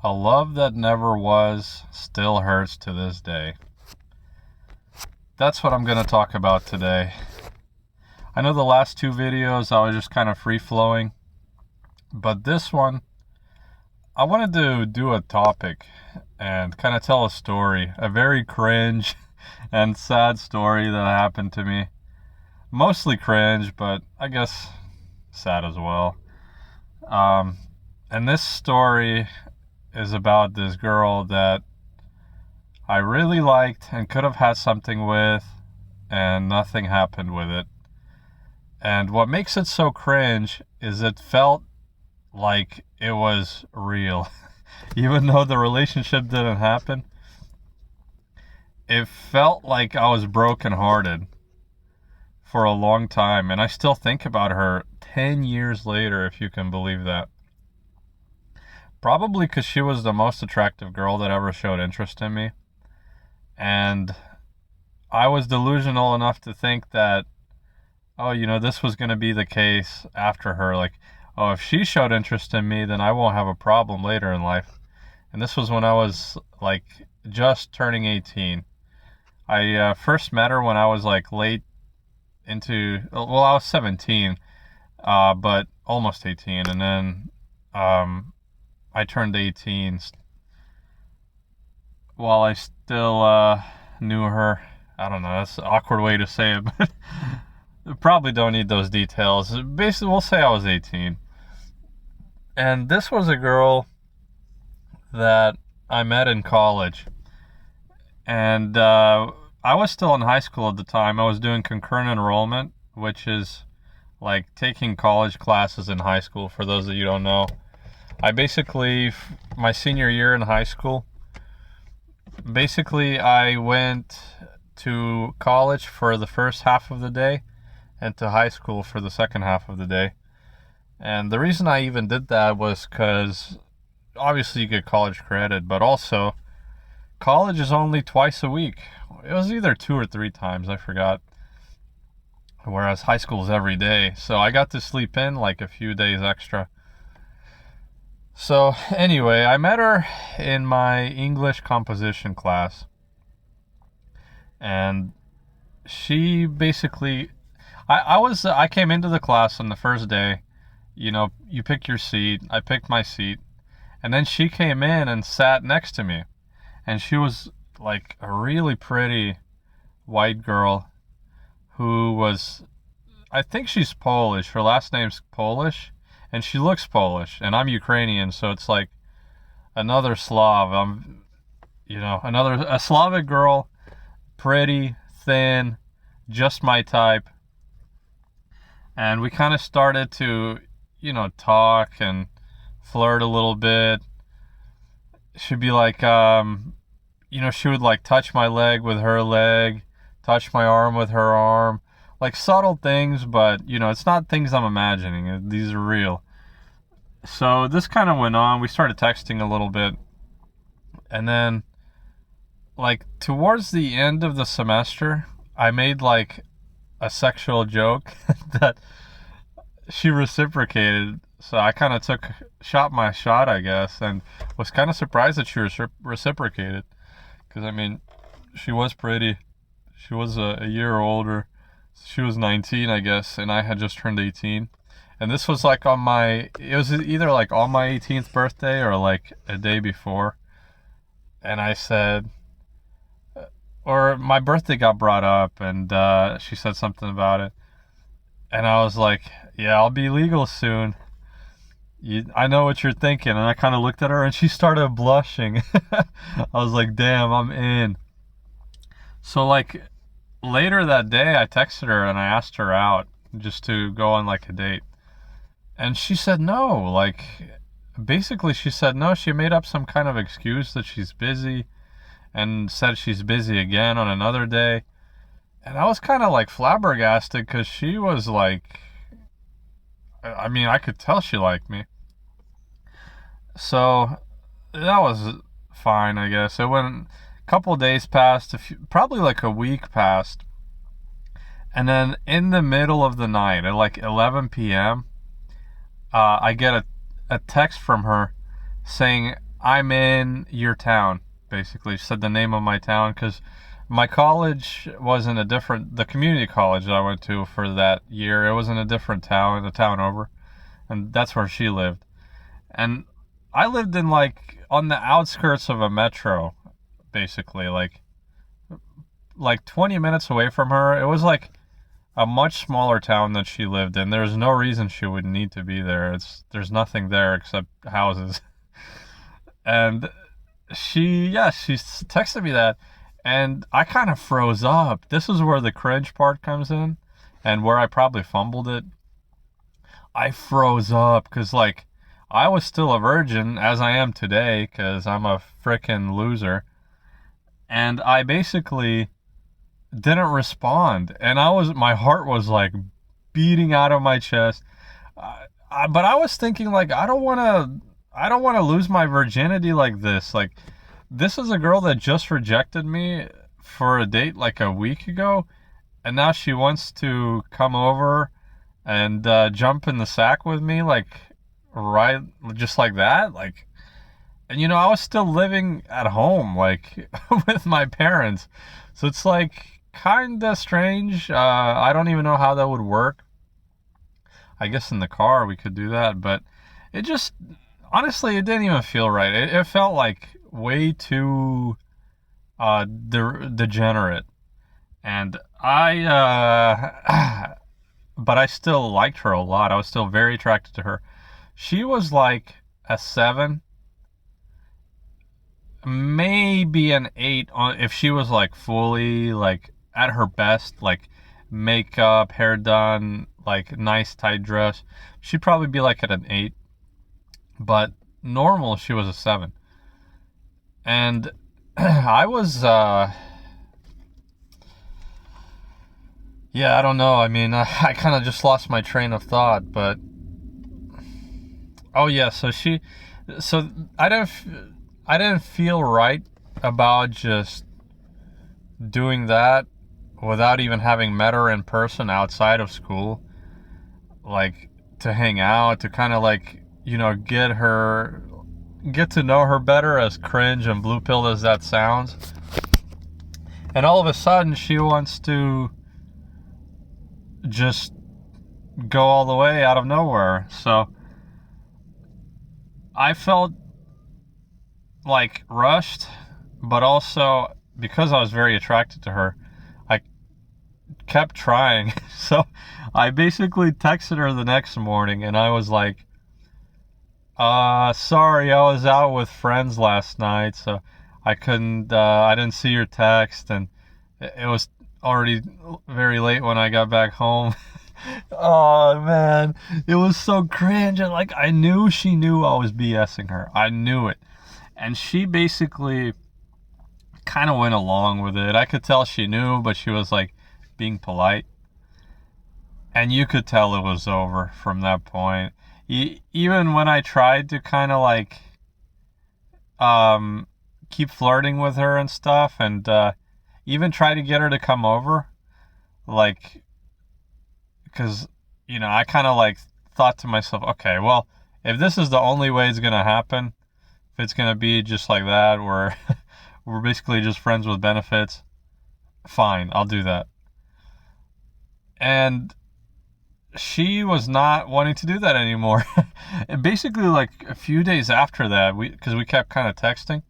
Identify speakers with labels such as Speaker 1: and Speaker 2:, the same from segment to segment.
Speaker 1: A love that never was still hurts to this day. That's what I'm going to talk about today. I know the last two videos I was just kind of free flowing, but this one I wanted to do a topic and kind of tell a story, a very cringe and sad story that happened to me. Mostly cringe, but I guess sad as well. Um, and this story is about this girl that I really liked and could have had something with, and nothing happened with it. And what makes it so cringe is it felt like it was real. Even though the relationship didn't happen, it felt like I was brokenhearted for a long time. And I still think about her 10 years later, if you can believe that. Probably because she was the most attractive girl that ever showed interest in me. And I was delusional enough to think that, this was going to be the case after her. Like, oh, if she showed interest in me, then I won't have a problem later in life. And this was when I was, just turning 18. I first met her when I was, late I was 17, but almost 18. And then I turned 18 while I still knew her. I don't know, that's an awkward way to say it, but probably don't need those details. Basically, we'll say I was 18. And this was a girl that I met in college. And I was still in high school at the time. I was doing concurrent enrollment, which is like taking college classes in high school, for those of you who don't know. I basically, my senior year in high school, I went to college for the first half of the day and to high school for the second half of the day. And the reason I even did that was because obviously you get college credit, but also college is only twice a week. It was either 2 or 3 times, I forgot. Whereas high school is every day. So I got to sleep in a few days extra. So anyway, I met her in my English composition class. And she basically, I came into the class on the first day. You pick your seat. I picked my seat. And then she came in and sat next to me. And she was like a really pretty white girl who was, I think she's Polish. Her last name's Polish. And she looks Polish. And I'm Ukrainian, so it's like another Slav. A Slavic girl, pretty, thin, just my type. And we kind of started to, talk and flirt a little bit. She'd be like, she would touch my leg with her leg, touch my arm with her arm. Like subtle things, but, it's not things I'm imagining. These are real. So this kind of went on. We started texting a little bit. And then, towards the end of the semester, I made, a sexual joke that she reciprocated. So I kind of shot my shot, I guess, and was kind of surprised that she reciprocated. Because, she was pretty. She was a year older. She was 19, I guess, and I had just turned 18. And this was it was either on my 18th birthday or a day before. And I said, or my birthday got brought up, and she said something about it. And I was like, yeah, I'll be legal soon. I know what you're thinking. And I kind of looked at her and she started blushing. I was like, damn, I'm in. So later that day I texted her and I asked her out just to go on a date. And she said no. Basically she said no. She made up some kind of excuse that she's busy and said she's busy again on another day. And I was kind of flabbergasted because she was I could tell she liked me. So that was fine, I guess. It went, a couple of days passed, probably a week passed. And then in the middle of the night, at 11 p.m., I get a text from her saying, I'm in your town, basically. She said the name of my town because my college was in the community college that I went to for that year, it was in a different town, a town over. And that's where she lived. And I lived in like on the outskirts of a metro, basically, like 20 minutes away from her. It was like a much smaller town that she lived in. There's no reason she would need to be there. There's nothing there except houses. And she texted me that, and I kind of froze up. This is where the cringe part comes in, and where I probably fumbled it. I froze up because like I was still a virgin as I am today because I'm a freaking loser, and I basically didn't respond, and my heart was like beating out of my chest. But I was thinking like I don't want to lose my virginity like this. Like this is a girl that just rejected me for a date like a week ago, and now she wants to come over and jump in the sack with me, like right, just like that. Like, and I was still living at home, like with my parents, so it's like kind of strange. I don't even know how that would work. I guess in the car we could do that, but it just honestly it didn't even feel right. It felt like way too degenerate, and but I still liked her a lot. I was still very attracted to her. She was like a 7, maybe an 8 if she was like fully like at her best, like makeup, hair done, like nice tight dress. She'd probably be like at an 8, but normal she was a 7. And I was yeah, I don't know. I mean, I kind of just lost my train of thought, but oh yeah, so I didn't feel right about just doing that without even having met her in person outside of school, like to hang out, to kind of like, get to know her better, as cringe and blue pilled as that sounds. And all of a sudden she wants to just go all the way out of nowhere. So I felt like rushed, but also because I was very attracted to her, I kept trying. So I basically texted her the next morning and I was like, sorry, I was out with friends last night, so I didn't see your text, and it was already very late when I got back home. Oh man, it was so cringe, and like I knew she knew I was BSing her. I knew it. And she basically kind of went along with it. I could tell she knew, but she was like being polite. And you could tell it was over from that point. Even when I tried to kind of like keep flirting with her and stuff, and even try to get her to come over, like, because I kind of like thought to myself, okay, well, if this is the only way it's gonna happen, if it's gonna be just like that, where we're basically just friends with benefits, fine, I'll do that. And she was not wanting to do that anymore. And basically, like a few days after that, because we kept kind of texting,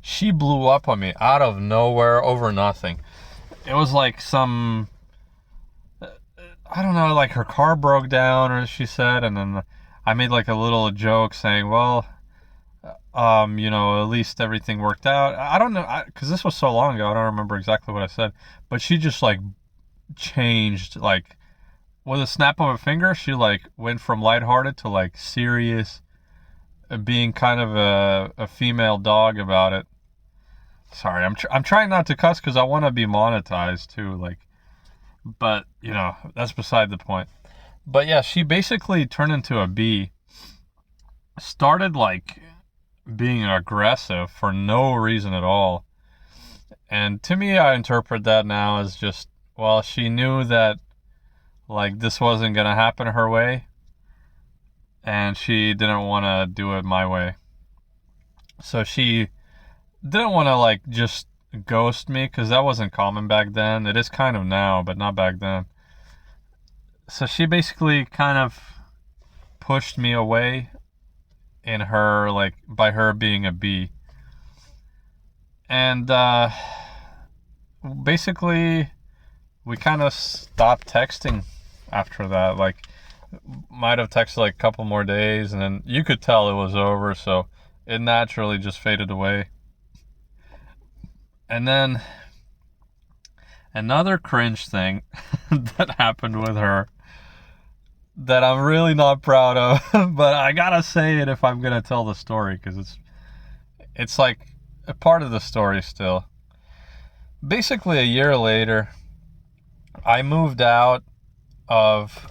Speaker 1: she blew up on me out of nowhere over nothing. It was like I don't know, like her car broke down, or she said, and then I made like a little joke saying, well, at least everything worked out. I don't know, because this was so long ago, I don't remember exactly what I said, but she just like changed, like with a snap of a finger. She like went from lighthearted to like serious, being kind of a female dog about it. Sorry, I'm trying not to cuss because I want to be monetized too, like, but that's beside the point. But yeah, she basically turned into a bee, started like being aggressive for no reason at all. And to me, I interpret that now as just, well, she knew that like this wasn't gonna happen her way, and she didn't want to do it my way. So she didn't want to like just ghost me because that wasn't common back then. It is kind of now, but not back then. So she basically kind of pushed me away in her, like, by her being a B. And basically, we kind of stopped texting after that. Like, might have texted like a couple more days, and then you could tell it was over, so it naturally just faded away. And then another cringe thing that happened with her that I'm really not proud of, but I gotta say it if I'm gonna tell the story because it's like a part of the story still. Basically, a year later, I moved out of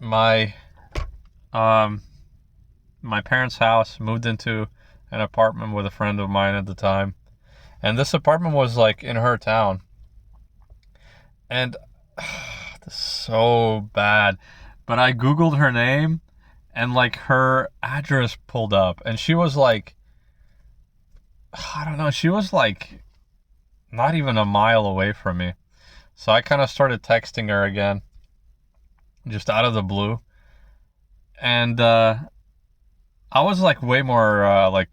Speaker 1: my um my parents' house, moved into an apartment with a friend of mine at the time, and this apartment was like in her town, and this is so bad. But I googled her name, and like her address pulled up, and she was like, I don't know, she was like not even a mile away from me. So I kind of started texting her again, just out of the blue. And I was like way more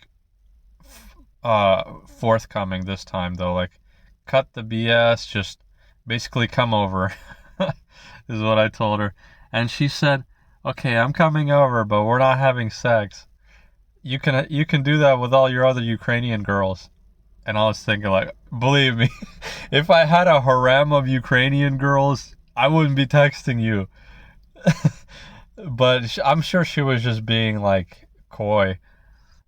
Speaker 1: forthcoming this time though. Like, cut the BS, just basically come over, is what I told her. And she said, "Okay, I'm coming over, but we're not having sex. You can do that with all your other Ukrainian girls." And I was thinking, like, believe me, if I had a harem of Ukrainian girls, I wouldn't be texting you. But I'm sure she was just being like coy.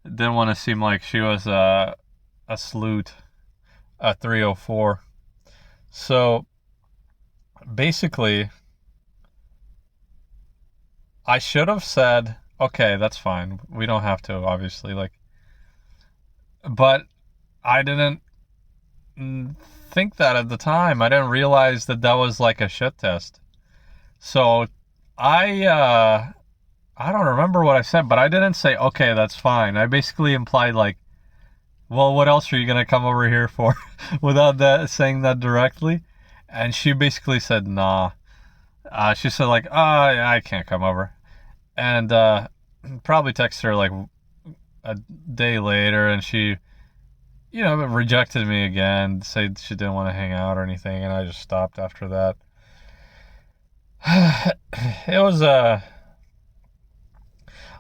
Speaker 1: Didn't want to seem like she was a sleut, a 304. So basically, I should have said, okay, that's fine. We don't have to, obviously. Like, but I didn't think that at the time. I didn't realize that that was like a shit test. So I don't remember what I said, but I didn't say okay, that's fine. I basically implied like, well, what else are you gonna come over here for, without that saying that directly. And she basically said nah. She said like, I can't come over, and probably texted her like a day later, and she, rejected me again, said she didn't want to hang out or anything, and I just stopped after that. It was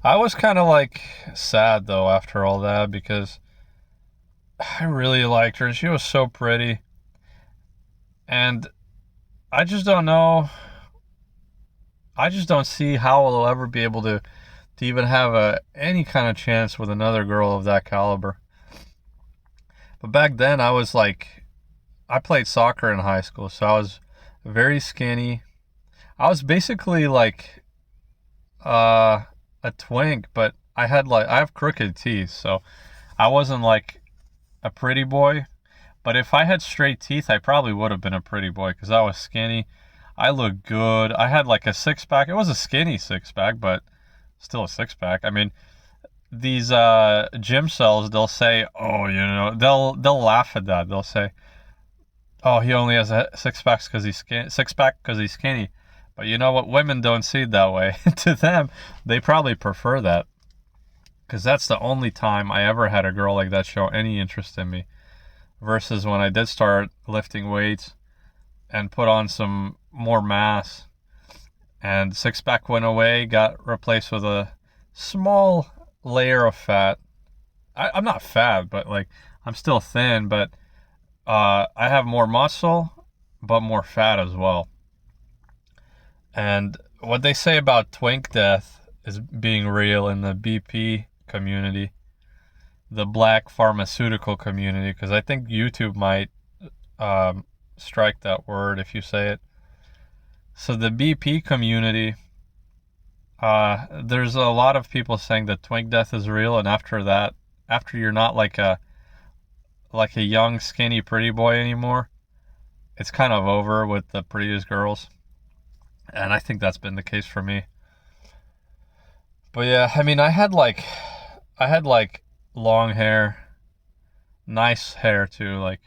Speaker 1: I was kind of like sad though after all that because I really liked her and she was so pretty, and I just don't know. I just don't see how I'll ever be able to even have any kind of chance with another girl of that caliber. But back then I was like, I played soccer in high school, so I was very skinny. I was basically like uh a twink, but I have crooked teeth, so I wasn't like a pretty boy. But if I had straight teeth, I probably would have been a pretty boy because I was skinny. I looked good. I had like a six pack. It was a skinny six pack, but still a six pack. I mean, these gym cells, they'll say, "Oh, they'll laugh at that. They'll say, "Oh, he only has a six pack because he's skinny." But you know what? Women don't see it that way. To them, they probably prefer that because that's the only time I ever had a girl like that show any interest in me. Versus when I did start lifting weights and put on some more mass, and six pack went away, got replaced with a small layer of fat. I'm not fat, but like I'm still thin, but I have more muscle, but more fat as well. And what they say about twink death is being real in the BP community, the black pharmaceutical community, because I think YouTube might strike that word if you say it. So the BP community, there's a lot of people saying that twink death is real, and after that, after you're not like a young skinny pretty boy anymore, it's kind of over with the prettiest girls. And I think that's been the case for me. But yeah, I mean, I had like long hair, nice hair too. Like,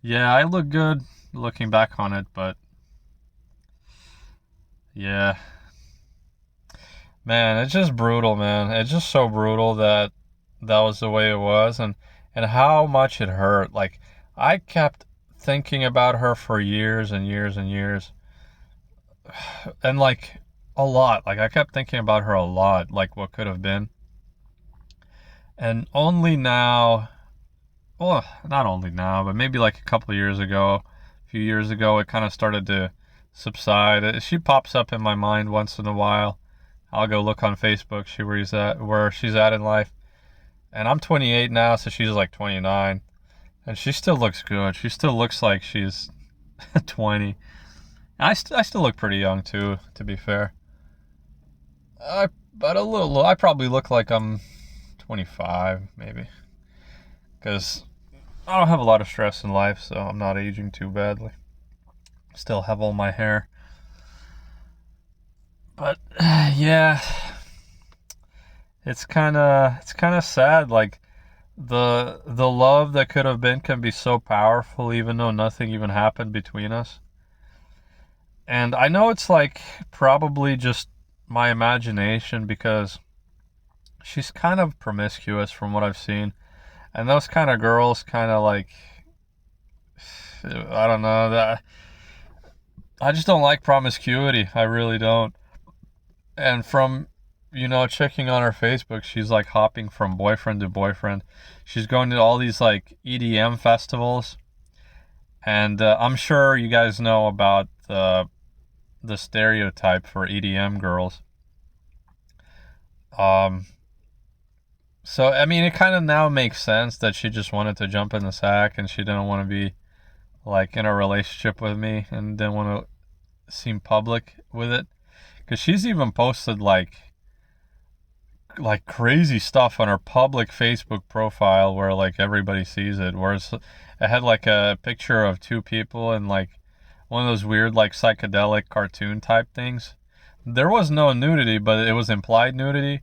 Speaker 1: yeah, I look good looking back on it, but yeah, man, it's just brutal, man. It's just so brutal that that was the way it was, and how much it hurt. Like, I kept thinking about her for years and years and years, and like a lot. Like, I kept thinking about her a lot, like what could have been, and only now. Well, not only now, but maybe like a couple of years ago, a few years ago, it kind of started to subside. She pops up in my mind once in a while. I'll go look on Facebook, see where she's at in life. And I'm 28 now, so she's like 29, and she still looks good. She still looks like she's 20. I still look pretty young too, to be fair. But a little. I probably look like I'm 25, maybe, because I don't have a lot of stress in life, so I'm not aging too badly. Still have all my hair. But yeah, it's kind of sad. Like, the love that could have been can be so powerful, even though nothing even happened between us. And I know it's like probably just my imagination, because she's kind of promiscuous from what I've seen. And those kind of girls kind of like, I don't know, that I just don't like promiscuity. I really don't. And from, checking on her Facebook, she's like hopping from boyfriend to boyfriend. She's going to all these like EDM festivals. And I'm sure you guys know about the stereotype for EDM girls. Um, so, I mean, it kind of now makes sense that she just wanted to jump in the sack and she didn't want to be like in a relationship with me and didn't want to seem public with it. Because she's even posted like crazy stuff on her public Facebook profile where like everybody sees it. Whereas it had like a picture of two people and like one of those weird like psychedelic cartoon type things. There was no nudity, but it was implied nudity,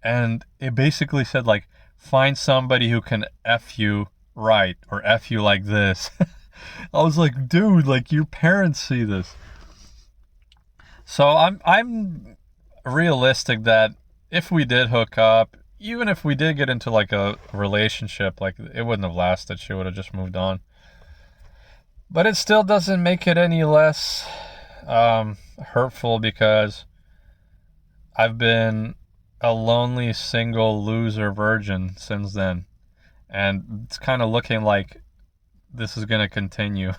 Speaker 1: and it basically said like, find somebody who can f you right or f you like this. I was like, dude, like your parents see this. So I'm realistic that if we did hook up, even if we did get into like a relationship, like it wouldn't have lasted. She would have just moved on. But it still doesn't make it any less hurtful, because I've been a lonely, single, loser virgin since then. And it's kind of looking like this is going to continue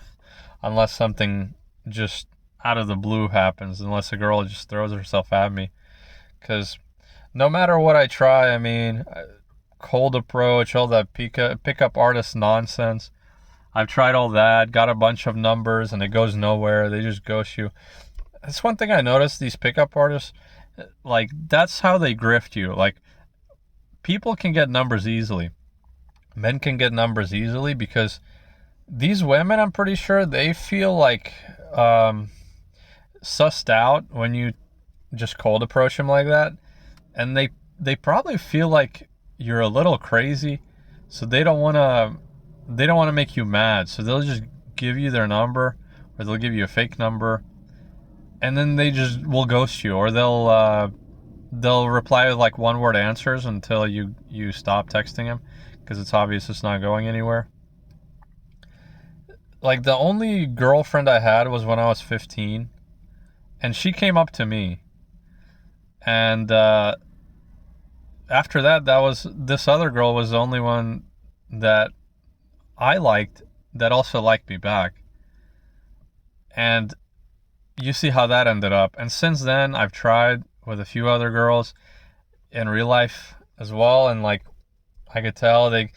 Speaker 1: unless something just out of the blue happens, unless a girl just throws herself at me. Because no matter what I try, I mean, cold approach, all that pickup artist nonsense, I've tried all that, got a bunch of numbers, and it goes nowhere. They just ghost you. That's one thing I noticed, these pickup artists, like, that's how they grift you. Like, people can get numbers easily. Men can get numbers easily because these women, I'm pretty sure, they feel like sussed out when you just cold approach them like that. And they probably feel like you're a little crazy, so they don't want to make you mad, so they'll just give you their number, or they'll give you a fake number, and then they just will ghost you, or they'll reply with like one word answers until you stop texting them, because it's obvious it's not going anywhere. Like, the only girlfriend I had was when I was 15, and she came up to me, and after that, this other girl was the only one that I liked that also liked me back. And you see how that ended up. And since then, I've tried with a few other girls in real life as well, and like, I could tell they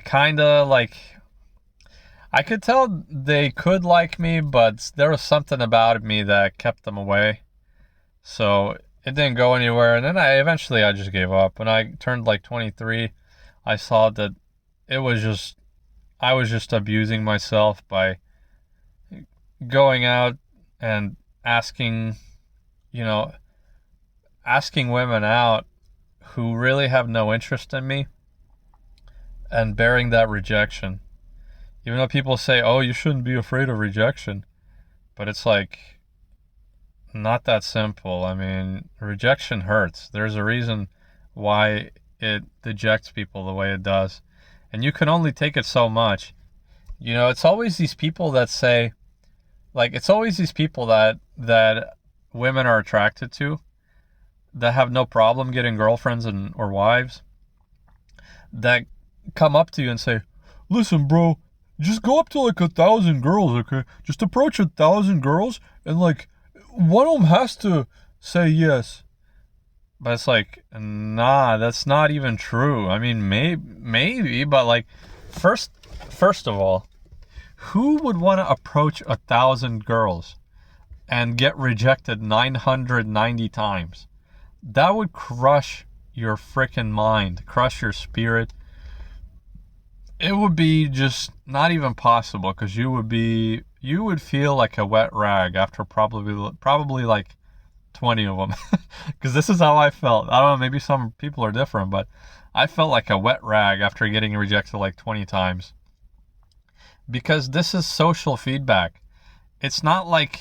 Speaker 1: kind of like, I could tell they could like me, but there was something about me that kept them away. So it didn't go anywhere, and then I just gave up. When I turned like 23, I saw that it was just I was just abusing myself by going out and asking, you know, asking women out who really have no interest in me. and bearing that rejection. Even though people say, oh, you shouldn't be afraid of rejection. But it's like, not that simple. I mean, rejection hurts. There's a reason why it dejects people the way it does. And you can only take it so much. You know, it's always these people that say, like, it's always these people that women are attracted to that have no problem getting girlfriends or wives that come up to you and say, listen, bro, just go up to like 1,000 girls, okay? Just approach 1,000 girls and like one of them has to say yes. But it's like, nah, that's not even true. I mean, maybe, but like, first of all, who would want to approach 1,000 girls and get rejected 990 times? That would crush your freaking mind, crush your spirit. It would be just not even possible, because you would feel like a wet rag after probably like 20 of them. Because this is how I felt. I don't know, maybe some people are different, but I felt like a wet rag after getting rejected like 20 times. Because this is social feedback. It's not like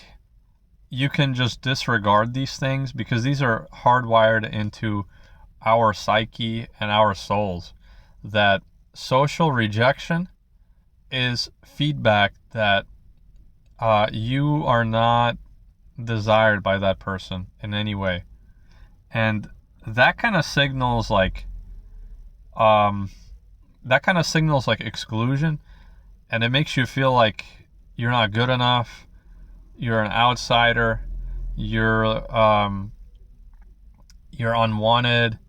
Speaker 1: you can just disregard these things, because these are hardwired into our psyche and our souls, that social rejection is feedback that you are not desired by that person in any way. And that kind of signals like exclusion, and it makes you feel like you're not good enough, you're an outsider, you're unwanted.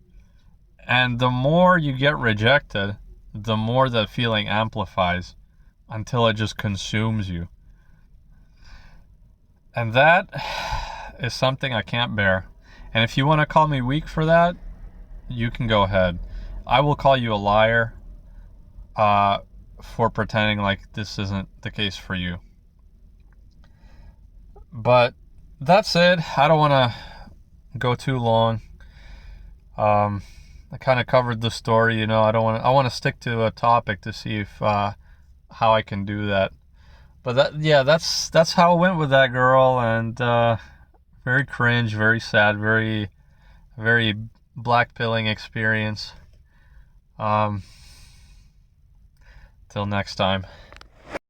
Speaker 1: And the more you get rejected, the more that feeling amplifies until it just consumes you. And that is something I can't bear. And if you want to call me weak for that, you can go ahead. I will call you a liar for pretending like this isn't the case for you. But that's it. I don't want to go too long. I kind of covered the story, you know. I want to stick to a topic to see if how I can do that. But that's how it went with that girl, and very cringe, very sad, very very blackpilling experience. Till next time.